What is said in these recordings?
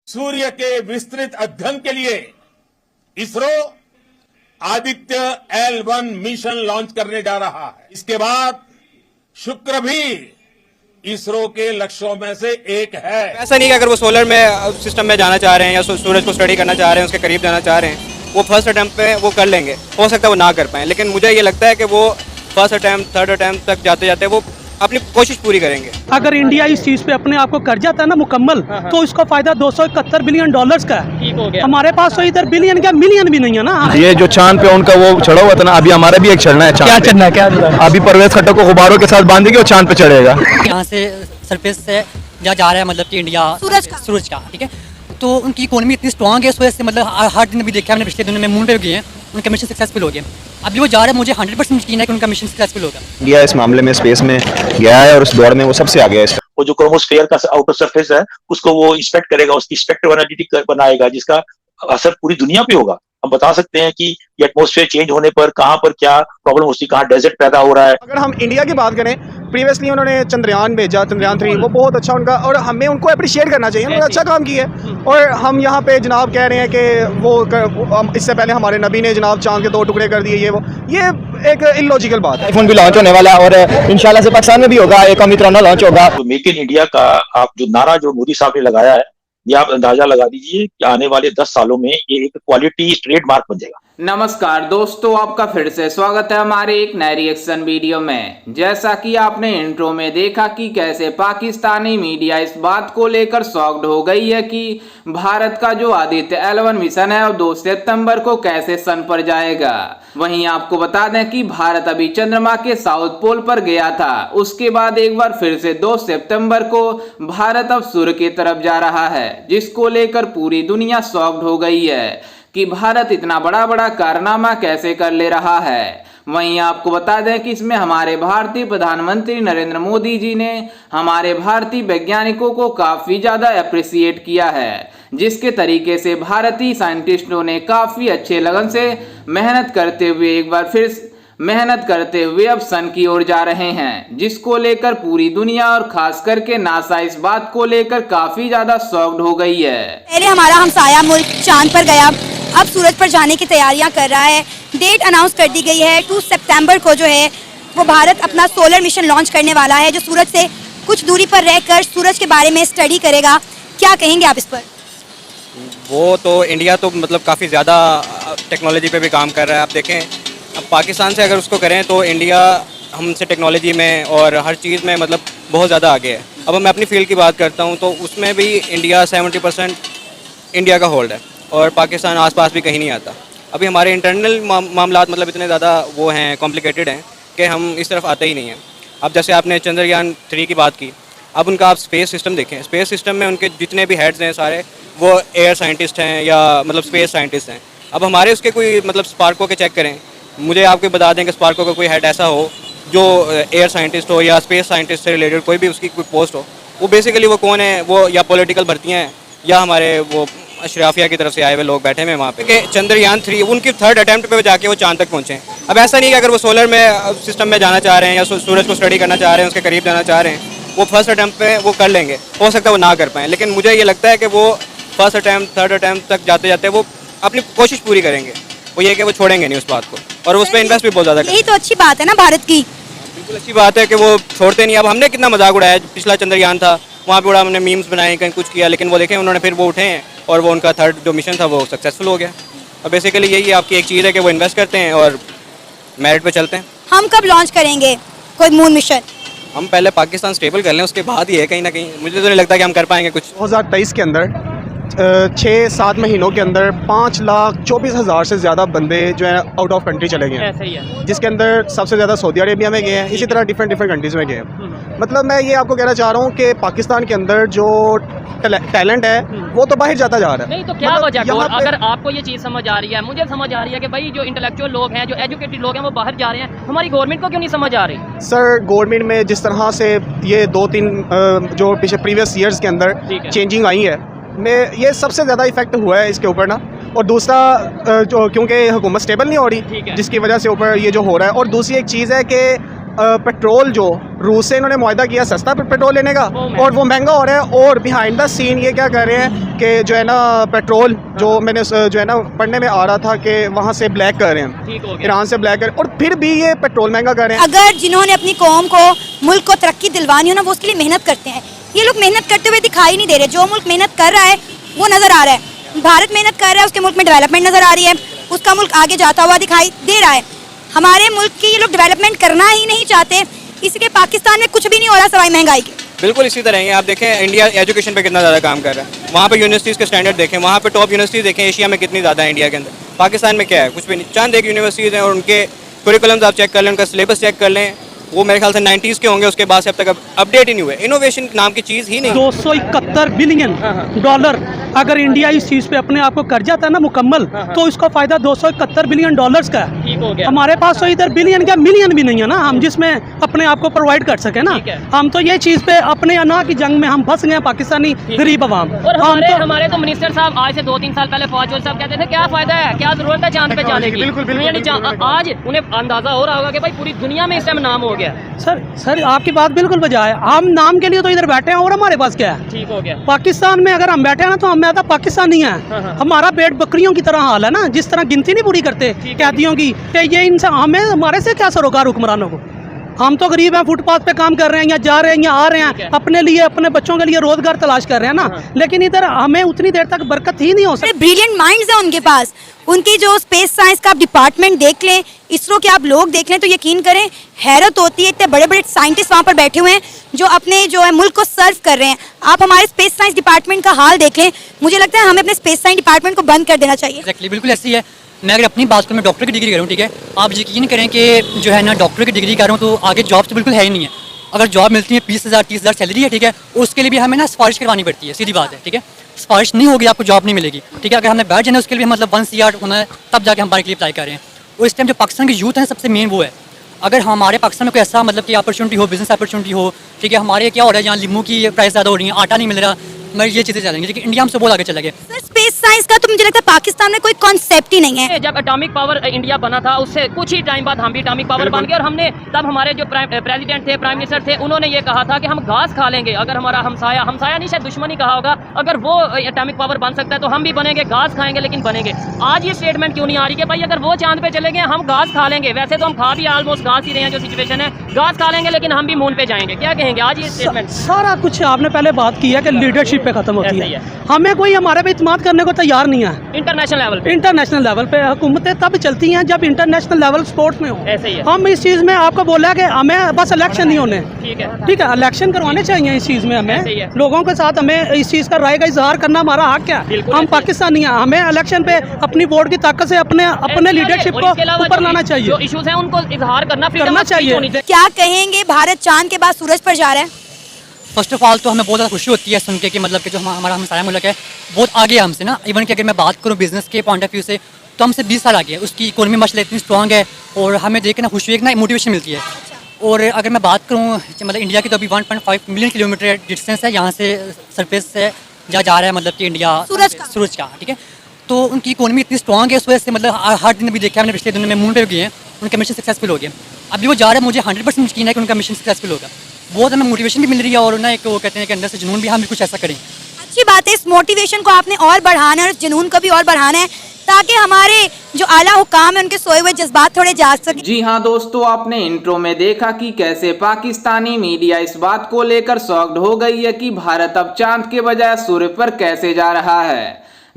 सूर्य के विस्तृत अध्ययन के लिए ISRO Aditya L1 mission launch करने जा रहा है। इसके बाद शुक्र भी इसरो के लक्ष्यों में से एक है। ऐसा नहीं कि अगर वो सोलर में सिस्टम में जाना चाह रहे हैं या सूरज को स्टडी करना चाह रहे हैं, उसके करीब जाना चाह रहे हैं, वो फर्स्ट अटैम्प्ट पे वो कर लेंगे। हो सकता है वो ना कर पाएँ, लेकिन मुझे ये लगता है कि वो फर्स्ट अटैम्प्ट थर्ड अटैम्प्ट तक जाते जाते वो अपनी कोशिश पूरी करेंगे। अगर इंडिया इस चीज़ पे अपने आप को कर जाता है ना मुकम्मल, तो इसका फायदा 271 बिलियन डॉलर्स का है। ठीक हो गया। हमारे पास तो इधर बिलियन क्या मिलियन भी नहीं है ना। ये जो चांद पे उनका वो चढ़ा हुआ था ना, अभी हमारा भी एक चढ़ना है। क्या चढ़ना है? क्या अभी परवेज खट्टर को गुब्बारों के साथ बांधेंगे और चांद पे चढ़ेगा। यहाँ से सरफेस से जहाँ जा रहा है, मतलब कि इंडिया सूरज का, ठीक है। तो उनकी इकोनॉमी इतनी स्ट्रॉन्ग है, इस वजह से मतलब हर दिन भी देखा हमने, पिछले दिनों में मून पे गए हैं, उनका मिशन सक्सेसफुल हो गया। अभी वो जा रहे हैं, मुझे 100% यकीन है कि उनका मिशन सक्सेसफुल होगा। इंडिया इस मामले में स्पेस में गया है और इस दौड़ में वो सबसे आगे है। वो जो क्रोमोस्फेयर का आउटर सरफेस है उसको वो इंस्पेक्ट करेगा, उसकी स्पेक्ट्रम एनालिटिक बनाएगा, जिसका असर पूरी दुनिया पे होगा। हम बता सकते हैं कि ये एटमॉस्फेयर चेंज होने पर कहाँ पर क्या प्रॉब्लम होती है, कहाँ डेजर्ट पैदा हो रहा है। अगर हम इंडिया की बात करें, प्रीवियसली उन्होंने चंद्रयान भेजा, चंद्रयान 3, वो बहुत अच्छा उनका, और हमें उनको अप्रिशिएट करना चाहिए, उन्होंने अच्छा काम किया है। और हम यहाँ पे जनाब कह रहे हैं कि वो इससे पहले हमारे नबी ने जनाब चांद के 2 टुकड़े कर दिए, ये एक इलॉजिकल बात है। आईफोन भी लॉन्च होने वाला है और इंशाल्लाह से पाकिस्तान में भी होगा, एक अमित्राना लॉन्च होगा। तो मेक इन इंडिया का आप जो नारा जो मोदी साहब ने लगाया है, ये आप अंदाजा लगा दीजिए कि आने वाले 10 सालों में ये एक क्वालिटी ट्रेडमार्क बन जाएगा। नमस्कार दोस्तों, आपका फिर से स्वागत है हमारे एक नए रिएक्शन वीडियो में। जैसा कि आपने इंट्रो में देखा कि कैसे पाकिस्तानी मीडिया इस बात को लेकर शॉक्ड हो गई है कि भारत का जो आदित्य L1 मिशन है वो 2 सितंबर को कैसे सन पर जाएगा। वहीं आपको बता दें कि भारत अभी चंद्रमा के साउथ पोल पर गया था, उसके बाद एक बार फिर से 2 सितंबर को भारत अब सूर्य की तरफ जा रहा है, जिसको लेकर पूरी दुनिया शॉक्ड हो गई है कि भारत इतना बड़ा कारनामा कैसे कर ले रहा है। वहीं आपको बता दें कि इसमें हमारे भारतीय प्रधानमंत्री नरेंद्र मोदी जी ने हमारे भारतीय वैज्ञानिकों को काफी ज्यादा अप्रिशिएट किया है, जिसके तरीके से भारतीय साइंटिस्टों ने काफी अच्छे लगन से मेहनत करते हुए एक बार फिर मेहनत करते हुए अब सन की ओर जा रहे हैं, जिसको लेकर पूरी दुनिया और खास करके नासा इस बात को लेकर काफी ज्यादा शॉक्ड हो गई है। पहले हमारा हमसाया मुल्क चांद पर गया, अब सूरज पर जाने की तैयारियां कर रहा है। डेट अनाउंस कर दी गई है, 2 सितंबर को जो है वो भारत अपना सोलर मिशन लॉन्च करने वाला है, जो सूरज से कुछ दूरी पर रहकर सूरज के बारे में स्टडी करेगा। क्या कहेंगे आप इस पर? वो तो इंडिया तो मतलब काफ़ी ज़्यादा टेक्नोलॉजी पे भी काम कर रहा है। आप देखें, अब पाकिस्तान से अगर उसको करें तो इंडिया हमसे टेक्नोलॉजी में और हर चीज़ में मतलब बहुत ज़्यादा आगे है। अब मैं अपनी फील्ड की बात करता हूँ तो उसमें भी इंडिया 70% इंडिया का होल्ड है और पाकिस्तान आसपास भी कहीं नहीं आता। अभी हमारे इंटरनल मामलात मतलब इतने ज़्यादा वो हैं, कॉम्प्लिकेटेड हैं कि हम इस तरफ आते ही नहीं हैं। अब जैसे आपने चंद्रयान 3 की बात की, अब उनका आप स्पेस सिस्टम देखें, स्पेस सिस्टम में उनके जितने भी हेड्स हैं सारे वो एयर साइंटिस्ट हैं या मतलब स्पेस साइंटिस्ट हैं। अब हमारे उसके कोई मतलब स्पार्को के चेक करें, मुझे आपको बता दें कि स्पार्को का कोई हेड ऐसा हो जो एयर साइंटिस्ट हो या स्पेस साइंटिस्ट से रिलेटेड कोई भी उसकी कोई पोस्ट हो, वो बेसिकली वो कौन है, वो या पॉलिटिकल भर्तियाँ हैं या हमारे वो अशराफिया की तरफ से आए हुए लोग बैठे हुए वहाँ पे। कि चंद्रयान 3 उनकी थर्ड अटैम्प्ट पे जाके वो चांद तक पहुँचे। अब ऐसा नहीं कि अगर वो सोलर में सिस्टम में जाना चाह रहे हैं या सूरज को स्टडी करना चाह रहे हैं, उसके करीब जाना चाह रहे हैं, वो फर्स्ट अटैम्प्ट पे वो कर लेंगे। हो सकता है वो ना कर पाएँ, लेकिन मुझे ये लगता है कि वो फर्स्ट अटैम्प्ट थर्ड अटैम्प्ट तक जाते जाते वो अपनी कोशिश पूरी करेंगे। वो ये कि वो छोड़ेंगे नहीं उस बात को और उस पर इन्वेस्ट भी बहुत ज़्यादा। यही तो अच्छी बात है ना भारत की। बिल्कुल अच्छी बात है कि वो छोड़ते नहीं। अब हमने कितना मजाक उड़ाया, पिछला चंद्रयान था वहाँ पे बड़ा हमने मीम्स बनाए, कहीं कुछ किया, लेकिन वो देखें उन्होंने फिर वो उठे हैं और वो उनका थर्ड जो मिशन था वो सक्सेसफुल हो गया। और बेसिकली यही आपकी एक चीज़ है कि वो इन्वेस्ट करते हैं और मेरिट पे चलते हैं। हम कब लॉन्च करेंगे कोई मून मिशन? हम पहले पाकिस्तान स्टेबल कर लें, उसके बाद ही है कहीं ना कहीं। मुझे तो नहीं लगता कि हम कर पाएंगे कुछ। 2023 के अंदर 6-7 महीनों के अंदर 5,24,000 से ज़्यादा बंदे जो है आउट ऑफ कंट्री चले गए ऐसे ही है। जिसके अंदर सबसे ज़्यादा सऊदी अरेबिया में गए हैं, इसी तरह डिफरेंट कंट्रीज़ में गए हैं। मतलब मैं ये आपको कहना चाह रहा हूँ कि पाकिस्तान के अंदर जो टैलेंट है वो तो बाहर जाता जा रहा है। नहीं तो क्या मतलब वजह, अगर आपको ये चीज़ समझ आ रही है, मुझे समझ आ रही है कि भाई जो इंटेलेक्चुअल लोग हैं, जो एजुकेटेड लोग हैं, वो बाहर जा रहे हैं, हमारी गवर्नमेंट को क्यों नहीं समझ आ रही? सर, गवर्नमेंट में जिस तरह से ये 2-3 जो पिछले प्रीवियस ईयर्स के अंदर चेंजिंग आई है, में ये सबसे ज़्यादा इफेक्ट हुआ है इसके ऊपर ना। और दूसरा जो क्योंकि हुकूमत स्टेबल नहीं हो रही, जिसकी वजह से ऊपर ये जो हो रहा है। और दूसरी एक चीज़ है कि पेट्रोल जो रूस से इन्होंने मुआहदा किया सस्ता पेट्रोल लेने का और वो महंगा हो रहा है। और बिहाइंड द सीन ये क्या कर रहे हैं कि जो है ना पेट्रोल जो मैंने जो है ना पढ़ने में आ रहा था कि वहाँ से ब्लैक कर रहे हैं, ईरान से ब्लैक कर रहे हैं, और फिर भी ये पेट्रोल महंगा कर रहे हैं। अगर जिन्होंने अपनी कौम को, मुल्क को तरक्की दिलवानी हो ना, वो उसके लिए मेहनत करते हैं। ये लोग मेहनत करते हुए दिखाई नहीं दे रहे। जो मुल्क मेहनत कर रहा है वो नज़र आ रहा है। भारत मेहनत कर रहा है, उसके मुल्क में डेवलपमेंट नज़र आ रही है, उसका मुल्क आगे जाता हुआ दिखाई दे रहा है। हमारे मुल्क की ये लोग डेवलपमेंट करना ही नहीं चाहते, इसलिए पाकिस्तान में कुछ भी नहीं हो रहा सिवाय महंगाई के। बिल्कुल इसी तरह है। आप देखें इंडिया एजुकेशन पे कितना ज़्यादा काम कर रहा है। वहाँ पे यूनिवर्सिटीज़ के स्टैंडर्ड देखें, वहाँ पे टॉप यूनिवर्सिटीज़ देखें एशिया में कितनी ज़्यादा है इंडिया के अंदर। पाकिस्तान में क्या है, कुछ भी नहीं। चंद एक यूनिवर्सिटीज़ हैं और उनके करिकुलम्स आप चेक कर लें, उनका सिलेबस चेक कर लें, वो मेरे ख्याल से 90s के होंगे, उसके बाद से अब तक अपडेट ही नहीं हुए। इनोवेशन नाम की चीज़ ही नहीं। 271 बिलियन डॉलर अगर इंडिया इस चीज़ पे अपने आप को कर जाता है ना मुकम्मल, तो इसका फ़ायदा 271 बिलियन डॉलर्स का है। हमारे पास तो इधर बिलियन क्या मिलियन भी नहीं है ना, हम जिसमें अपने आप को प्रोवाइड कर सके ना। हम तो ये चीज़ पे अपने अना की जंग में हम फंस गए पाकिस्तानी गरीब अवाम। और हमारे तो मिनिस्टर साहब आज से 2-3 साल पहले फौज साहब कहते थे क्या फ़ायदा है, क्या ज़रूरत है चांद पे जाने की। आज उन्हें अंदाज़ा हो रहा होगा कि भाई पूरी दुनिया में इस टाइम नाम हो गया। सर आपकी बात बिल्कुल बजा है। हम नाम के लिए तो इधर बैठे हैं और हमारे पास क्या है। ठीक हो गया। पाकिस्तान में अगर हम बैठे हैं ना तो हम तो पाकिस्तानी हैं। हमारा पेट बकरियों की तरह हाल है ना, जिस तरह गिनती नहीं पूरी करते कैदियों की, ये इंसान हमें हमारे से क्या सरोकार हुक्मरानों को। हम तो गरीब हैं, फुटपाथ पे काम कर रहे हैं, या जा रहे हैं या आ रहे हैं, अपने लिए अपने बच्चों के लिए रोजगार तलाश कर रहे हैं ना। लेकिन इधर हमें उतनी देर तक बरकत ही नहीं हो सकती। ब्रिलियंट माइंड्स हैं उनके पास। उनकी जो स्पेस साइंस का आप डिपार्टमेंट देख लें, इसरो के आप लोग देख लें, तो यकीन करें हैरत होती है। इतने बड़े बड़े साइंटिस्ट वहाँ पर बैठे हुए हैं जो अपने जो है मुल्क को सर्व कर रहे हैं। आप हमारे स्पेस साइंस डिपार्टमेंट का हाल देख लें। मुझे लगता है हमें अपने स्पेस साइंस डिपार्टमेंट को बंद कर देना चाहिए। एक्जैक्टली बिल्कुल ऐसी है। मैं अगर अपनी बात करूँ, मैं डॉक्टर की डिग्री करूँ, ठीक है, आप यकीन करें कि जो है ना डॉक्टर की डिग्री कर रहा हूँ तो आगे जॉब तो बिल्कुल है ही नहीं है। अगर जॉब मिलती है 20,000 30,000 सैलरी है, ठीक है, उसके लिए भी हमें ना सिफारिश करवानी पड़ती है, सीधी बात है, ठीक है। सिफारिश नहीं होगी आपको जॉब नहीं मिलेगी, ठीक है। अगर हमने बैठ जाना उसके लिए मतलब 1 CR होना है, तब जाके हम बाइक के लिए अप्लाई कर रहे हैं। और इस टाइम जो पाकिस्तान के यूथ हैं सबसे मेन वो है। अगर हमारे पाकिस्तान में कोई ऐसा मतलब कि अपॉर्चुनिटी हो, बिजनेस अपॉर्चुनिटी हो, ठीक है, हमारे क्या हो रहा है यहाँ लीमू की प्राइस ज़्यादा हो रही है, आटा नहीं मिल रहा, मैं ये चीज़ें चलेंगी, लेकिन इंडिया हमसे बहुत आगे चला गया। सर स्पेस साइंस का तो मुझे लगता है पाकिस्तान में कोई कॉन्सेप्ट ही नहीं है। जब एटॉमिक पावर इंडिया बना था उससे कुछ ही टाइम बाद हम भी एटॉमिक पावर बन गए। और हमने तब हमारे जो प्रेसिडेंट थे, प्राइम मिनिस्टर थे, उन्होंने ये कहा था कि हम घास खा लेंगे अगर हमारा हमसाया नहीं शायद दुश्मन ही कहा होगा, अगर वो एटॉमिक पावर बन सकता है तो हम भी बनेंगे, घास खाएंगे लेकिन बनेंगे। आज ये स्टेटमेंट क्यों नहीं आ रही कि भाई अगर वो चांद पे चले गए हम घास खा लेंगे। वैसे तो हम खा भी ऑलमोस्ट घास ही रहे हैं, जो सिचुएशन है घास खा लेंगे, लेकिन हम भी मून पे जाएंगे। क्या कहेंगे आज ये स्टेटमेंट? सारा कुछ आपने पहले बात की है कि लीडरशिप पे खत्म होती है। हमें कोई हमारे पे इत्मीनान करने को तैयार नहीं है। इंटरनेशनल लेवल पे हुकूमतें तब चलती हैं जब इंटरनेशनल लेवल स्पोर्ट्स में हो। ऐसे ही है। हम इस चीज़ में आपको बोला कि हमें बस इलेक्शन नहीं होने, ठीक है, इलेक्शन करवाने चाहिए इस चीज़ में। हमें लोगों के साथ हमें इस चीज़ का राय का इजहार करना हमारा हक है। हम पाकिस्तानी हैं, हमें इलेक्शन पे अपनी वोट की ताकत से अपने लीडरशिप को ऊपर लाना चाहिए, जो इश्यूज हैं उनको इजहार करना चाहिए। क्या कहेंगे भारत चांद के बाद सूरज पर जा रहा है? फर्स्ट ऑफ ऑल तो हमें बहुत ज़्यादा खुशी होती है सुन के कि मतलब कि जो हमारा हमसाया मुल्क है बहुत आगे है हमसे ना। इवन कि अगर मैं बात करूँ बिजनेस के पॉइंट ऑफ व्यू से तो हमसे 20 साल आगे है। उसकी इकोनॉमी माशाल्लाह इतनी स्ट्रॉन्ग है और हमें देख के ना खुशी, एक ना मोटिवेशन मिलती है। और अगर मैं बात करूँ मतलब इंडिया की तो अभी 1.5 मिलियन किलोमीटर डिस्टेंस है यहाँ से सरफेस से जहाँ जा रहा है मतलब कि इंडिया सूरज का, ठीक है। तो उनकी इकोनॉमी इतनी स्ट्रॉन्ग है, इस वजह से मतलब हर दिन भी देखा हमने पिछले दिनों में मून पे गए हैं, उनका मिशन सक्सेसफुल हो गया। अभी वो जा रहा है, मुझे 100% यकीन है कि उनका मिशन सक्सेसफुल होगा। बहुत हमें मोटिवेशन भी मिल रही है और ना एक वो कहते हैं कि अंदर से जुनून भी हम भी कुछ ऐसा करें। अच्छी बात है, इस मोटिवेशन को आपने और बढ़ाना है और इस जुनून को भी और बढ़ाना है ताकि हमारे जो आला हुकाम है उनके सोए हुए जज्बात थोड़े जाग सके। जी हाँ दोस्तों, आपने इंट्रो में देखा कि कैसे पाकिस्तानी मीडिया इस बात को लेकर शॉक्ड हो गई है कि भारत अब चांद के बजाय सूर्य पर कैसे जा रहा है।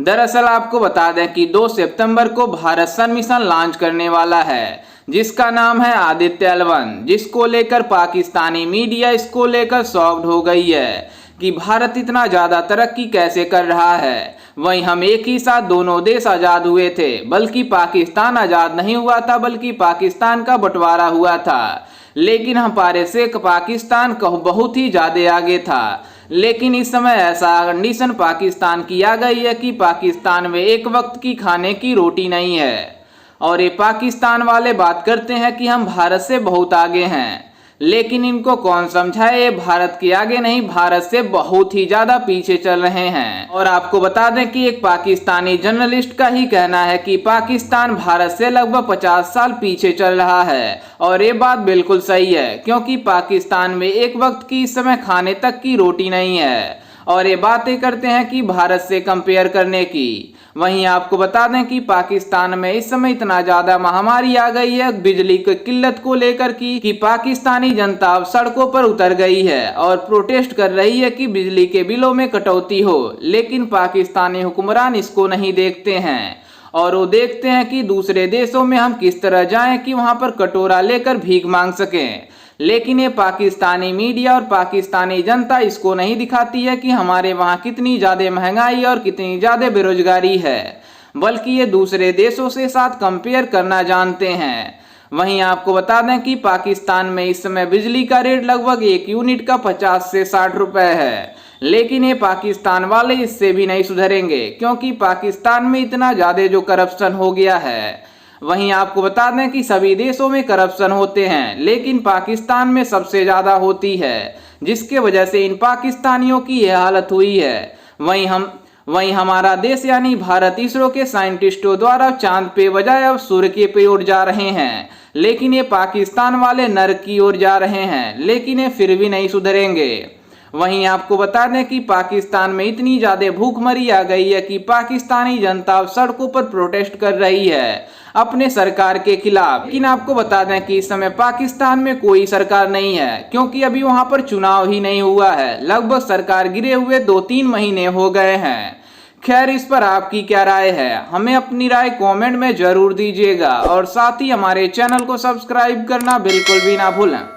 दरअसल आपको बता दें कि 2 सितंबर को भारत सन मिशन लॉन्च करने वाला है जिसका नाम है आदित्य L1, जिसको लेकर पाकिस्तानी मीडिया इसको लेकर शॉक्ड हो गई है कि भारत इतना ज़्यादा तरक्की कैसे कर रहा है। वहीं हम एक ही साथ दोनों देश आज़ाद हुए थे, बल्कि पाकिस्तान आज़ाद नहीं हुआ था, बल्कि पाकिस्तान का बंटवारा हुआ था। लेकिन हमारे से पाकिस्तान बहुत ही ज़्यादा आगे था। लेकिन इस समय ऐसा कंडीशन पाकिस्तान की आ गई है कि पाकिस्तान में एक वक्त की खाने की रोटी नहीं है। और ये पाकिस्तान वाले बात करते हैं कि हम भारत से बहुत आगे हैं। लेकिन इनको कौन समझाए, ये भारत के आगे नहीं, भारत से बहुत ही ज्यादा पीछे चल रहे हैं। और आपको बता दें कि एक पाकिस्तानी जर्नलिस्ट का ही कहना है कि पाकिस्तान भारत से लगभग 50 साल पीछे चल रहा है। और ये बात बिल्कुल सही है, क्योंकि पाकिस्तान में एक वक्त की इस समय खाने तक की रोटी नहीं है। और ये बातें करते हैं कि भारत से कंपेयर करने की। वहीं आपको बता दें कि पाकिस्तान में इस समय इतना ज्यादा महामारी आ गई है बिजली की किल्लत को लेकर कि पाकिस्तानी जनता अब सड़कों पर उतर गई है और प्रोटेस्ट कर रही है कि बिजली के बिलों में कटौती हो। लेकिन पाकिस्तानी हुक्मरान इसको नहीं देखते हैं और वो देखते हैं कि दूसरे देशों में हम किस तरह जाएं कि वहां पर कटोरा लेकर भीख मांग सकें। लेकिन ये पाकिस्तानी मीडिया और पाकिस्तानी जनता इसको नहीं दिखाती है कि हमारे वहाँ कितनी ज़्यादा महंगाई और कितनी ज़्यादा बेरोजगारी है, बल्कि ये दूसरे देशों से साथ कंपेयर करना जानते हैं। वहीं आपको बता दें कि पाकिस्तान में इस समय बिजली का रेट लगभग 1 यूनिट का 50 से 60 रुपए है। लेकिन ये पाकिस्तान वाले इससे भी नहीं सुधरेंगे, क्योंकि पाकिस्तान में इतना ज़्यादा जो करप्शन हो गया है। वहीं आपको बता दें कि सभी देशों में करप्शन होते हैं, लेकिन पाकिस्तान में सबसे ज़्यादा होती है, जिसके वजह से इन पाकिस्तानियों की यह हालत हुई है। वहीं हमारा देश यानी भारत इसरो के साइंटिस्टों द्वारा चांद पे बजाय अब सूर्य के पे ओर जा रहे हैं, लेकिन ये पाकिस्तान वाले नर्क की ओर जा रहे हैं, लेकिन ये फिर भी नहीं सुधरेंगे। वहीं आपको बता दें कि पाकिस्तान में इतनी ज़्यादा भूखमरी आ गई है कि पाकिस्तानी जनता अब सड़कों पर प्रोटेस्ट कर रही है अपने सरकार के खिलाफ। लेकिन आपको बता दें कि इस समय पाकिस्तान में कोई सरकार नहीं है, क्योंकि अभी वहां पर चुनाव ही नहीं हुआ है। लगभग सरकार गिरे हुए 2-3 महीने हो गए हैं। खैर, इस पर आपकी क्या राय है, हमें अपनी राय कमेंट में जरूर दीजिएगा और साथ ही हमारे चैनल को सब्सक्राइब करना बिल्कुल भी ना भूलें।